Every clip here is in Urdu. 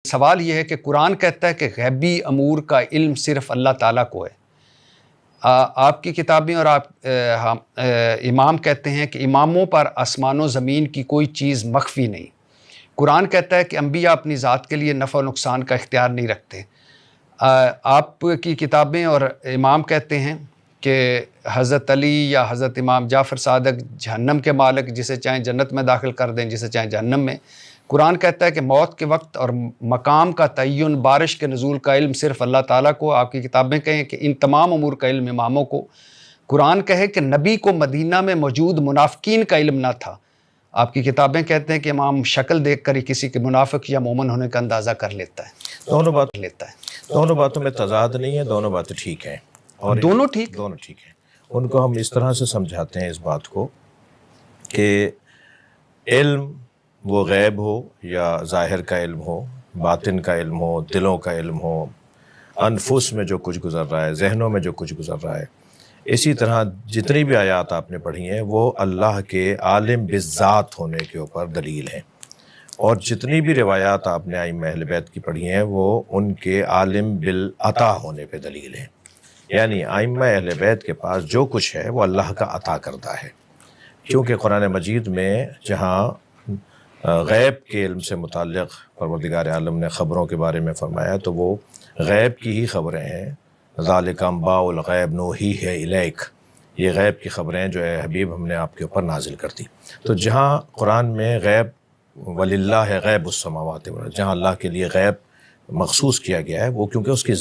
سوال یہ ہے کہ قرآن کہتا ہے کہ غیبی امور کا علم صرف اللہ تعالیٰ کو ہے۔ آپ کی کتابیں اور امام کہتے ہیں کہ اماموں پر آسمان و زمین کی کوئی چیز مخفی نہیں۔ قرآن کہتا ہے کہ انبیاء اپنی ذات کے لیے نفع و نقصان کا اختیار نہیں رکھتے۔ آپ کی کتابیں اور امام کہتے ہیں کہ حضرت علی یا حضرت امام جعفر صادق جہنم کے مالک، جسے چاہیں جنت میں داخل کر دیں، جسے چاہیں جہنم میں۔ قرآن کہتا ہے کہ موت کے وقت اور مقام کا تعین، بارش کے نزول کا علم صرف اللہ تعالیٰ کو۔ آپ کی کتابیں کہیں کہ ان تمام امور کا علم اماموں کو۔ قرآن کہے کہ نبی کو مدینہ میں موجود منافقین کا علم نہ تھا۔ آپ کی کتابیں کہتے ہیں کہ امام شکل دیکھ کر ہی کسی کے منافق یا مومن ہونے کا اندازہ کر لیتا ہے۔ دونوں باتوں میں تضاد نہیں ہے، دونوں باتیں ٹھیک ہیں، اور دونوں ٹھیک ہیں۔ ان کو ہم اس طرح سے سمجھاتے ہیں اس بات کو کہ علم وہ غیب ہو یا ظاہر کا علم ہو، باطن کا علم ہو، دلوں کا علم ہو، انفس میں جو کچھ گزر رہا ہے، ذہنوں میں جو کچھ گزر رہا ہے، اسی طرح جتنی بھی آیات آپ نے پڑھی ہیں وہ اللہ کے عالم بالذات ہونے کے اوپر دلیل ہیں، اور جتنی بھی روایات آپ نے ائمہ اہل بیت کی پڑھی ہیں وہ ان کے عالم بالعطا ہونے پہ دلیل ہیں۔ یعنی ائمہ اہل بیت کے پاس جو کچھ ہے وہ اللہ کا عطا کردہ ہے، کیونکہ قرآن مجید میں جہاں غیب کے علم سے متعلق پروردگار عالم نے خبروں کے بارے میں فرمایا تو وہ غیب کی ہی خبریں ہیں۔ ذالک انباء الغیب نوحیہ الیک، یہ غیب کی خبریں جو ہے حبیب ہم نے آپ کے اوپر نازل کر دی۔ تو جہاں قرآن میں غیب وللہ غیب السماوات والارض، جہاں اللہ کے لیے غیب مخصوص کیا گیا ہے، وہ کیونکہ اس کی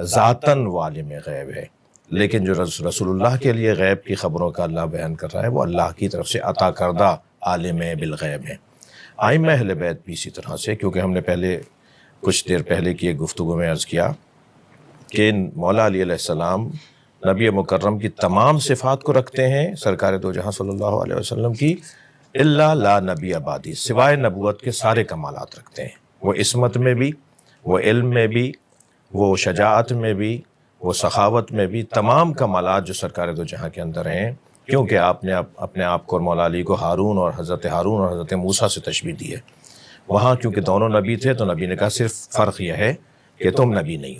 ذاتاً عالم غیب ہے، لیکن جو رسول اللہ کے لیے غیب کی خبروں کا اللہ بیان کر رہا ہے وہ اللہ کی طرف سے عطا کردہ عالم بالغیب ہے۔ ائمہ اہل بیت بھی اسی طرح سے، کیونکہ ہم نے کچھ دیر پہلے کی ایک گفتگو میں عرض کیا کہ مولا علی علیہ السلام نبی مکرم کی تمام صفات کو رکھتے ہیں، سرکار دو جہاں صلی اللہ علیہ وسلم کی، الا لا نبی بعدی، سوائے نبوت کے سارے کمالات رکھتے ہیں، وہ عصمت میں بھی، وہ علم میں بھی، وہ شجاعت میں بھی، وہ سخاوت میں بھی، تمام کمالات جو سرکار دو جہاں کے اندر ہیں، کیونکہ آپ نے اپنے آپ کو اور مولا علی کو ہارون اور حضرت موسیٰ سے تشبیہ دی ہے۔ وہاں کیونکہ دونوں نبی تھے تو نبی نے کہا صرف فرق یہ ہے کہ تم نبی نہیں ہو۔